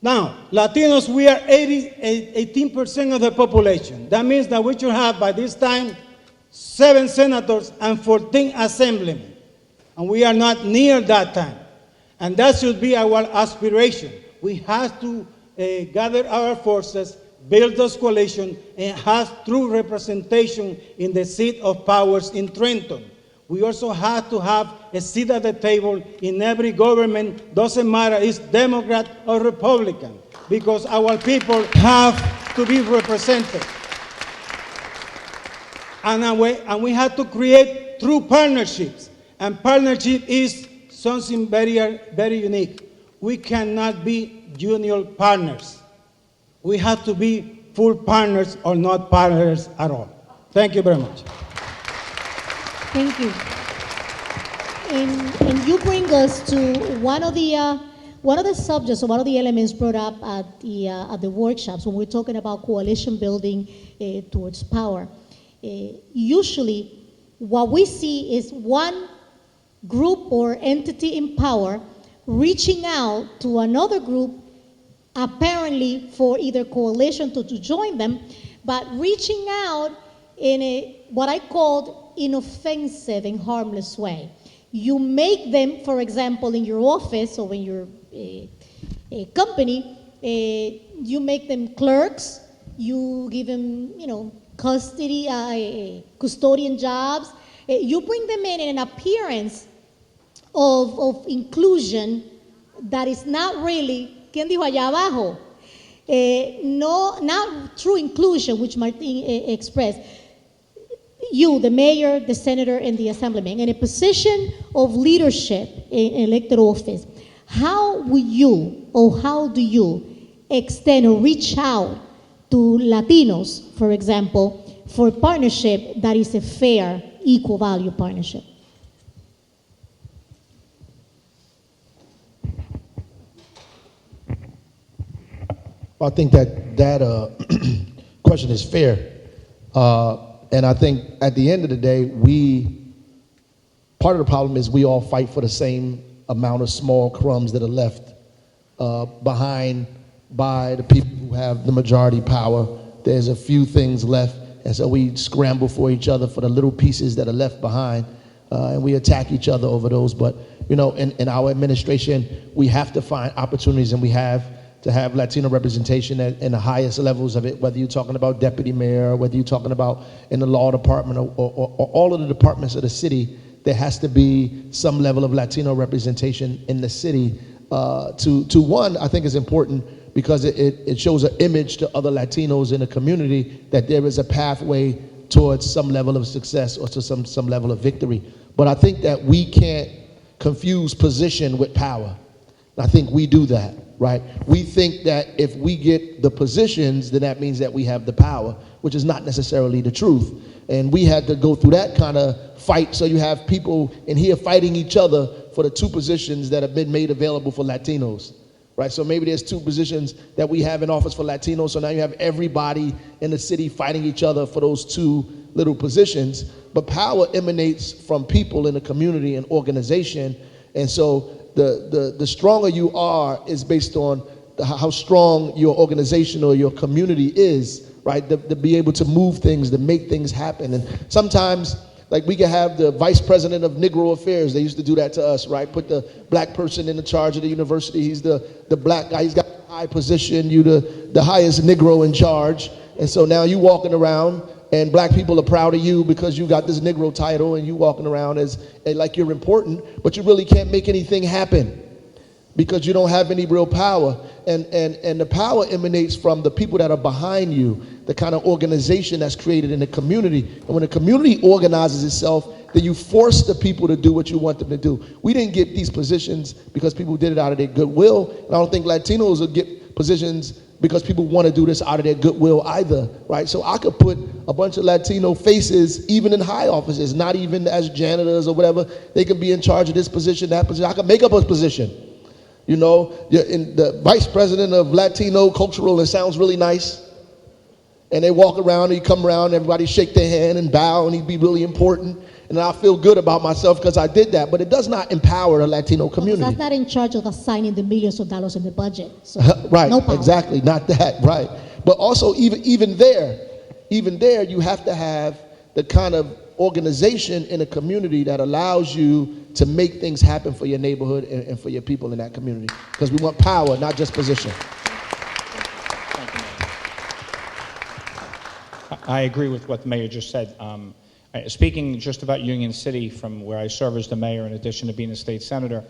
Now, Latinos, we are 18% of the population. That means that we should have, by this time, 7 senators and 14 assemblymen. And we are not near that time. And that should be our aspiration. We have to gather our forces, build those coalitions, and have true representation in the seat of powers in Trenton. We also have to have a seat at the table in every government, doesn't matter if it's Democrat or Republican, because our people have to be represented. And we have to create true partnerships. And partnership is something very, very unique. We cannot be junior partners. We have to be full partners or not partners at all. Thank you very much. Thank you. And you bring us to one of the subjects or one of the elements brought up at the workshops when we're talking about coalition building towards power. Usually, what we see is one group or entity in power reaching out to another group, apparently for either coalition to join them, but reaching out in what I called inoffensive and harmless way. You make them, for example, in your office or in your company, you make them clerks, you give them, custodian jobs. You bring them in an appearance of inclusion that is not really, ¿quién dijo allá abajo? No, not true inclusion, which Martin expressed. You, the mayor, the senator, and the assemblyman, in a position of leadership in elected office, how will you, or how do you extend or reach out to Latinos, for example, for a partnership that is a fair, equal value partnership? I think that question is fair. And I think at the end of the day, part of the problem is we all fight for the same amount of small crumbs that are left behind by the people who have the majority power. There's a few things left, and so we scramble for each other for the little pieces that are left behind, and we attack each other over those. But, in our administration, we have to find opportunities, and we have to have Latino representation in the highest levels of it, whether you're talking about deputy mayor, whether you're talking about in the law department or all of the departments of the city. There has to be some level of Latino representation in the city. To one, I think is important because it shows an image to other Latinos in the community that there is a pathway towards some level of success or to some level of victory. But I think that we can't confuse position with power. I think we do that. Right? We think that if we get the positions, then that means that we have the power, which is not necessarily the truth. And we had to go through that kind of fight. So you have people in here fighting each other for the 2 positions that have been made available for Latinos. Right? So maybe there's 2 positions that we have in office for Latinos. So now you have everybody in the city fighting each other for those 2 little positions. But power emanates from people in the community and organization. And so the stronger you are is based on how strong your organization or your community is, right? To be able to move things, to make things happen. And sometimes, like, we can have the vice president of Negro affairs. They used to do that to us, right? Put the black person in the charge of the university. He's the black guy. He's got a high position. You the highest Negro in charge. And so now you walking around and black people are proud of you because you got this Negro title and you walking around as like you're important, but you really can't make anything happen because you don't have any real power. And the power emanates from the people that are behind you, the kind of organization that's created in the community. And when the community organizes itself, then you force the people to do what you want them to do. We didn't get these positions because people did it out of their goodwill. And I don't think Latinos will get positions because people want to do this out of their goodwill either, right? So I could put a bunch of Latino faces even in high offices, not even as janitors or whatever. They can be in charge of this position, that position. I could make up a position. In the vice president of Latino cultural, it sounds really nice. And they walk around, and you come around, everybody shake their hand and bow, and he'd be really important. and I feel good about myself because I did that, but it does not empower the Latino Because community. that's not in charge of assigning the millions of dollars in the budget. So Right, no power. exactly, not that, right. But also even there, you have to have the kind of organization in a community that allows you to make things happen for your neighborhood and for your people in that community. Because we want power, not just position. I agree with what the mayor just said. Speaking just about Union City, from where I serve as the mayor in addition to being a state senator,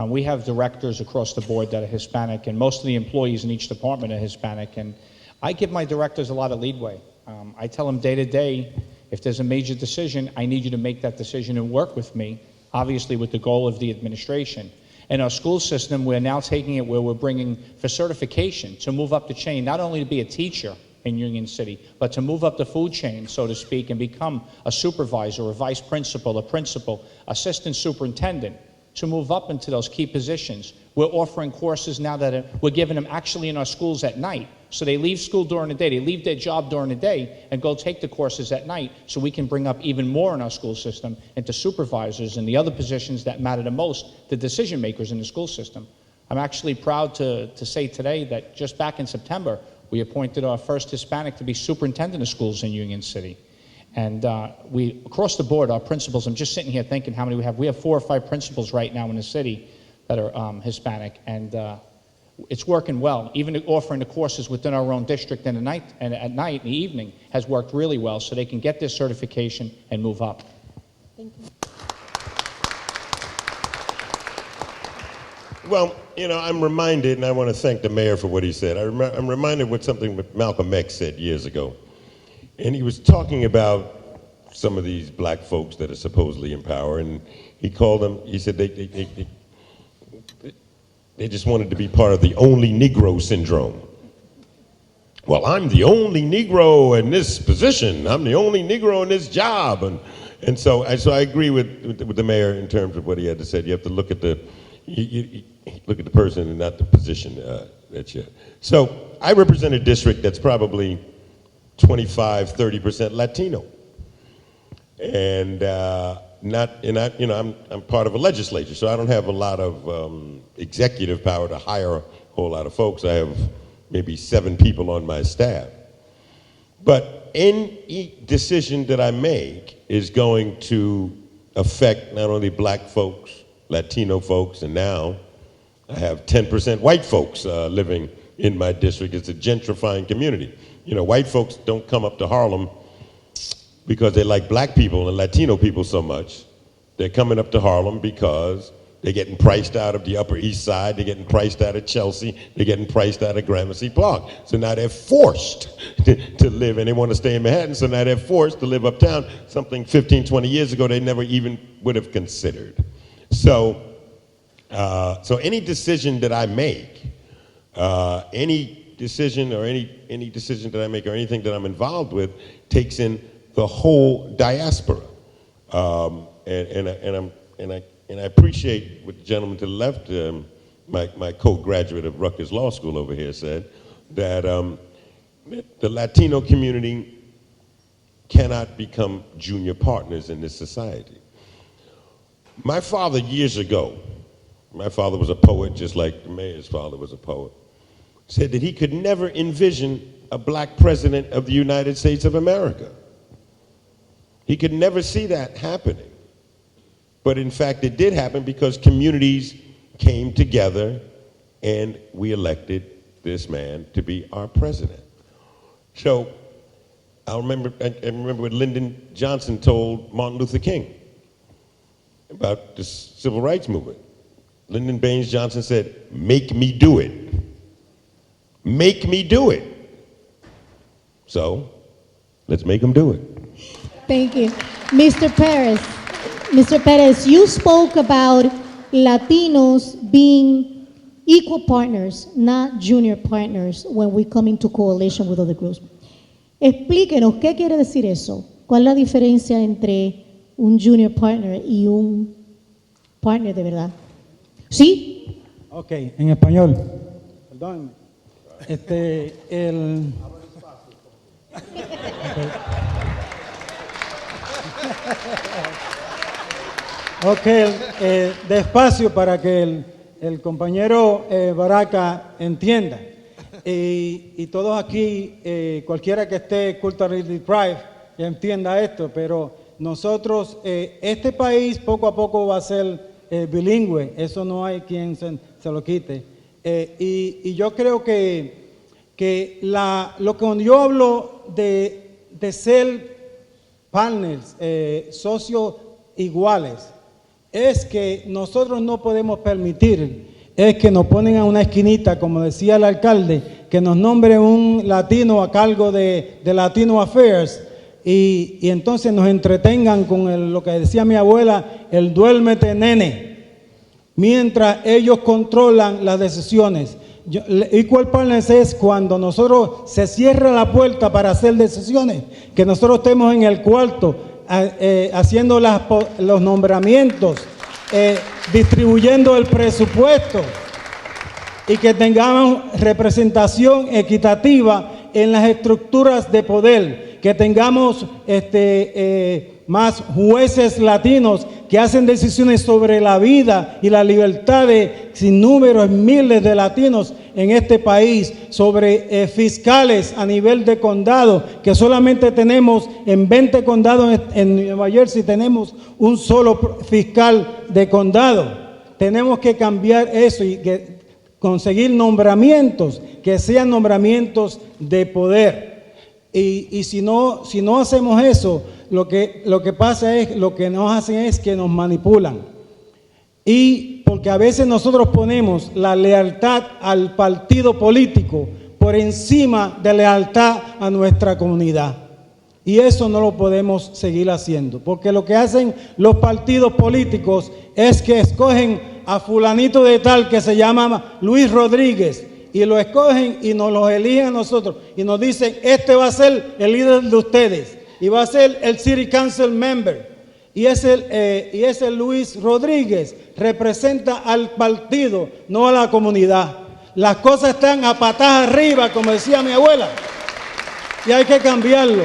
we have directors across the board that are Hispanic, and most of the employees in each department are Hispanic, and I give my directors a lot of leadway. I tell them day to day, if there's a major decision, I need you to make that decision and work with me, obviously with the goal of the administration. In our school system, we're now taking it where we're bringing for certification to move up the chain, not only to be a teacher in Union City, but to move up the food chain, so to speak, and become a supervisor, a vice principal, a principal, assistant superintendent, to move up into those key positions. We're offering courses now that we're giving them actually in our schools at night. So they leave school during the day, they leave their job during the day and go take the courses at night, so we can bring up even more in our school system into supervisors and the other positions that matter the most, the decision makers in the school system. I'm actually proud to say today that just back in September, we appointed our first Hispanic to be superintendent of schools in Union City. And we, across the board, our principals, I'm just sitting here thinking how many we have. We have 4 or 5 principals right now in the city that are Hispanic, and it's working well. Even offering the courses within our own district and at night, in the evening, has worked really well, so they can get this certification and move up. Thank you. Well, you know, I'm reminded, and I want to thank the mayor for what he said. I'm reminded what something that Malcolm X said years ago. And he was talking about some of these black folks that are supposedly in power, and he called them, he said they just wanted to be part of the only Negro syndrome. Well, I'm the only Negro in this position. I'm the only Negro in this job. And so I agree with the mayor in terms of what he had to say. You have to look at the look at the person and not the position that you're. So I represent a district that's probably 25-30% Latino, and I'm part of a legislature, so I don't have a lot of executive power to hire a whole lot of folks. I have maybe 7 people on my staff, but any decision that I make is going to affect not only black folks, Latino folks, and now I have 10% white folks living in my district. It's a gentrifying community. You know, white folks don't come up to Harlem because they like black people and Latino people so much. They're coming up to Harlem because they're getting priced out of the Upper East Side, they're getting priced out of Chelsea, they're getting priced out of Gramercy Park. So now they're forced to live, and they want to stay in Manhattan, so now they're forced to live uptown, something 15, 20 years ago they never even would have considered. So any decision that I make, any decision that I make or anything that I'm involved with takes in the whole diaspora. And I appreciate what the gentleman to the left, my co-graduate of Rutgers Law School over here said, that the Latino community cannot become junior partners in this society. My father years ago, my father was a poet just like the mayor's father was a poet, said that he could never envision a black president of the United States of America. He could never see that happening. But in fact, it did happen because communities came together and we elected this man to be our president. So I remember what Lyndon Johnson told Martin Luther King about the civil rights movement. Lyndon Baines Johnson said, "Make me do it. Make me do it." So let's make him do it. Thank you. Mr. Perez. Mr. Perez, you spoke about Latinos being equal partners, not junior partners, when we come into coalition with other groups. Explíquenos, ¿qué quiere decir eso? ¿Cuál es la diferencia entre un junior partner y un partner de verdad? ¿Sí? Ok, en español. Perdón. Ok, despacio para que el compañero Baraka entienda. Y todos aquí, cualquiera que esté culturally deprived, ya entienda esto, pero nosotros, este país poco a poco va a ser bilingüe, eso no hay quien se lo quite. Y yo creo que lo que cuando yo hablo de ser partners, socios iguales, es que nosotros no podemos permitir, es que nos ponen a una esquinita, como decía el alcalde, que nos nombre un latino a cargo de Latino Affairs y entonces nos entretengan con lo que decía mi abuela, el duérmete nene, mientras ellos controlan las decisiones. Equal Partners es cuando nosotros se cierra la puerta para hacer decisiones, que nosotros estemos en el cuarto haciendo los nombramientos, distribuyendo el presupuesto y que tengamos representación equitativa en las estructuras de poder, que tengamos más jueces latinos que hacen decisiones sobre la vida y la libertad de sin números, miles de latinos en este país, sobre fiscales a nivel de condado, que solamente tenemos en 20 condados en Nueva Jersey, tenemos un solo fiscal de condado. Tenemos que cambiar eso y conseguir nombramientos que sean nombramientos de poder. Y si no hacemos eso, lo que pasa es, lo que nos hacen es que nos manipulan. Y porque a veces nosotros ponemos la lealtad al partido político por encima de lealtad a nuestra comunidad. Y eso no lo podemos seguir haciendo, porque lo que hacen los partidos políticos es que escogen a fulanito de tal que se llama Luis Rodríguez, y lo escogen y nos lo eligen a nosotros y nos dicen, este va a ser el líder de ustedes y va a ser el City Council Member, y ese Luis Rodríguez representa al partido, no a la comunidad. Las cosas están a patas arriba, como decía mi abuela, y hay que cambiarlo.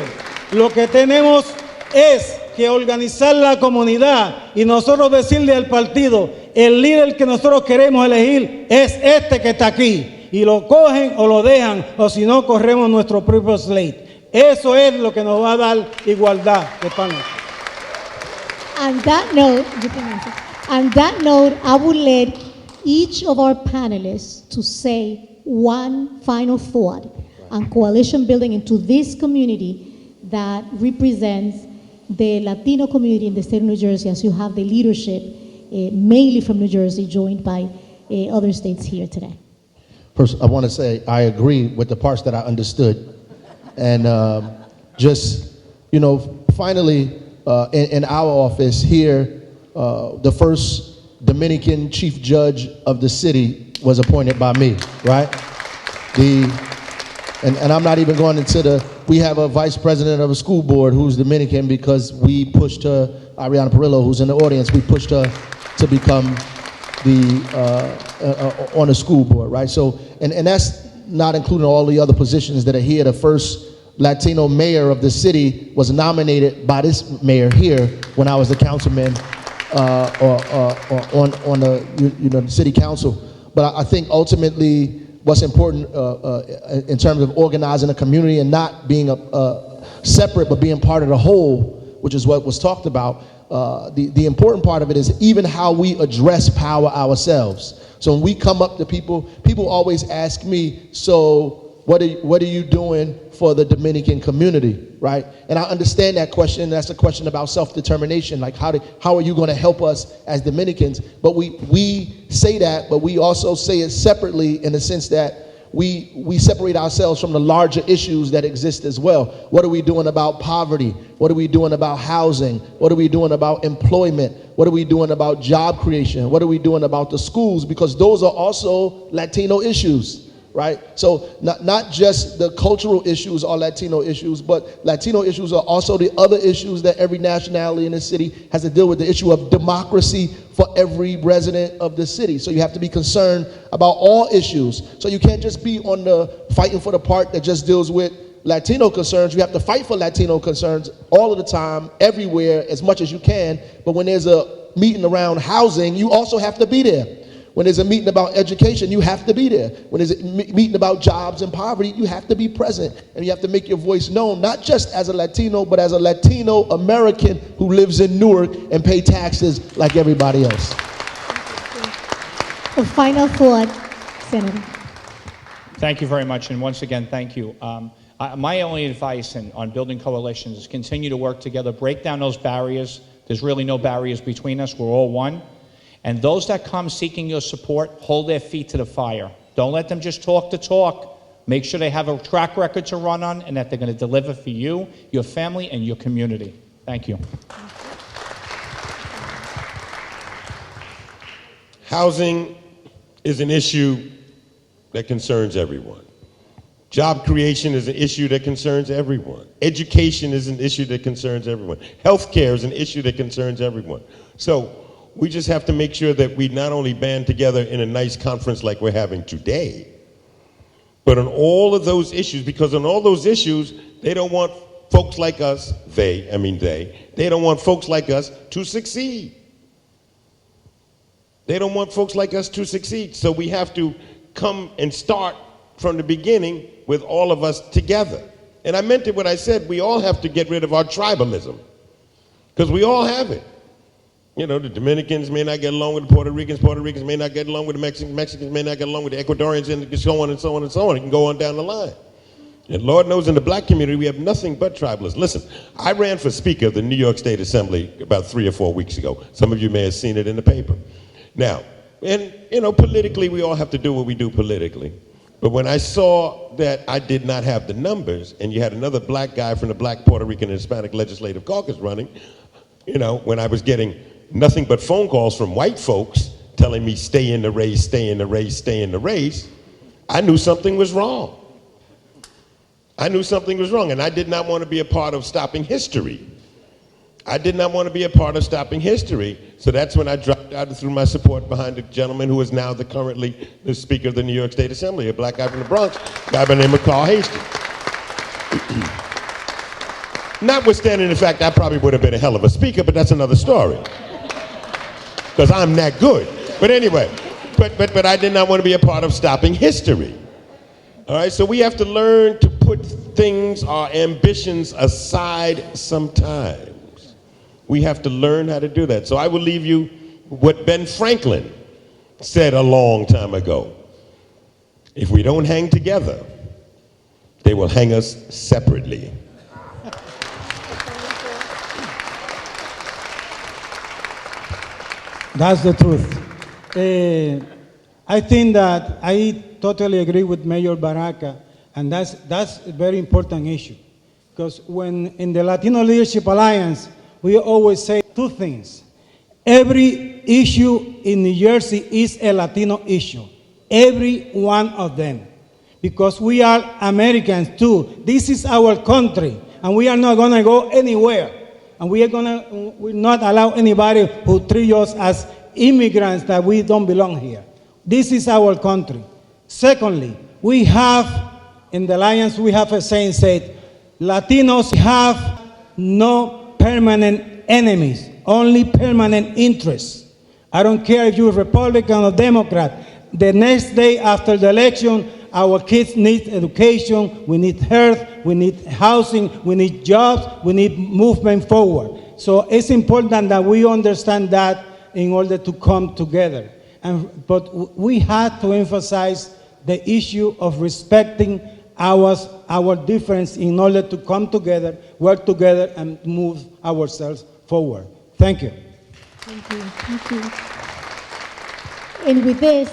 Lo que tenemos es que organizar la comunidad y nosotros decirle al partido, el líder que nosotros queremos elegir es este que está aquí. Y lo cogen o lo dejan, o si no, corremos nuestro propio slate. Eso es lo que nos va a dar igualdad de panel. On that note, I would let each of our panelists to say one final thought on coalition building into this community that represents the Latino community in the state of New Jersey, as you have the leadership, mainly from New Jersey, joined by other states here today. First, I want to say I agree with the parts that I understood. And finally, in our office here, the first Dominican chief judge of the city was appointed by me, right? And I'm not even going into we have a vice president of a school board who's Dominican because we pushed her, Ariana Perillo, who's in the audience, we pushed her to become on the school board, right? So, and that's not including all the other positions that are here. The first Latino mayor of the city was nominated by this mayor here when I was the councilman on the city council. But I think ultimately what's important in terms of organizing a community and not being separate but being part of the whole, which is what was talked about, the important part of it is even how we address power ourselves. So when we come up to people always ask me, so what are you doing for the Dominican community, right? And I understand that question. That's a question about self-determination. Like how are you going to help us as Dominicans? But we say that, but we also say it separately in the sense that we separate ourselves from the larger issues that exist as well. What are we doing about poverty? What are we doing about housing? What are we doing about employment? What are we doing about job creation? What are we doing about the schools? Because those are also Latino issues, right? So not just the cultural issues are Latino issues, but Latino issues are also the other issues that every nationality in the city has to deal with, the issue of democracy for every resident of the city. So you have to be concerned about all issues. So you can't just be on the fighting for the part that just deals with Latino concerns. You have to fight for Latino concerns all of the time, everywhere, as much as you can. But when there's a meeting around housing, you also have to be there. When there's a meeting about education, you have to be there. When there's a meeting about jobs and poverty, you have to be present. And you have to make your voice known, not just as a Latino, but as a Latino American who lives in Newark and pay taxes like everybody else. A final thought, Senator. Thank you very much, and once again, thank you. My only advice on building coalitions is continue to work together, break down those barriers. There's really no barriers between us. We're all one. And those that come seeking your support, hold their feet to the fire. Don't let them just talk the talk. Make sure they have a track record to run on and that they're going to deliver for you, your family, and your community. Thank you. Housing is an issue that concerns everyone. Job creation is an issue that concerns everyone. Education is an issue that concerns everyone. Healthcare is an issue that concerns everyone. So we just have to make sure that we not only band together in a nice conference like we're having today, but on all of those issues, because on all those issues, they don't want folks like us, they don't want folks like us to succeed. They don't want folks like us to succeed. So we have to come and start from the beginning with all of us together. And I meant it when I said we all have to get rid of our tribalism, because we all have it. You know, the Dominicans may not get along with the Puerto Ricans may not get along with the Mexicans may not get along with the Ecuadorians, and so on and so on and so on. It can go on down the line. And Lord knows in the black community, we have nothing but tribalism. Listen, I ran for Speaker of the New York State Assembly about 3 or 4 weeks ago. Some of you may have seen it in the paper. Now, and you know, politically, we all have to do what we do politically. But when I saw that I did not have the numbers, and you had another black guy from the Black, Puerto Rican, and Hispanic Legislative Caucus running, you know, when I was getting nothing but phone calls from white folks telling me stay in the race, stay in the race, stay in the race, I knew something was wrong. I knew something was wrong, and I did not want to be a part of stopping history. I did not want to be a part of stopping history, so that's when I dropped out and threw my support behind the gentleman who is now currently the Speaker of the New York State Assembly, a black guy from the Bronx, a guy by the name of Carl Hastings. Notwithstanding the fact I probably would have been a hell of a speaker, but that's another story, because I'm that good. But anyway, but I did not want to be a part of stopping history. All right, so we have to learn to put things, our ambitions aside sometimes. We have to learn how to do that. So I will leave you what Ben Franklin said a long time ago. If we don't hang together, they will hang us separately. That's the truth. I think that I totally agree with Mayor Baraka, and that's a very important issue. Because when in the Latino Leadership Alliance, we always say two things. Every issue in New Jersey is a Latino issue. Every one of them. Because we are Americans too. This is our country, and we are not going to go anywhere. And we will not allow anybody who treat us as immigrants that we don't belong here. This is our country. Secondly, we have, in the Alliance, we have a saying said, Latinos have no permanent enemies, only permanent interests. I don't care if you're Republican or Democrat. The next day after the election, our kids need education, we need health, we need housing, we need jobs, we need movement forward. So it's important that we understand that in order to come together. But we had to emphasize the issue of respecting our difference in order to come together, work together, and move ourselves forward. Thank you. Thank you. Thank you. And with this,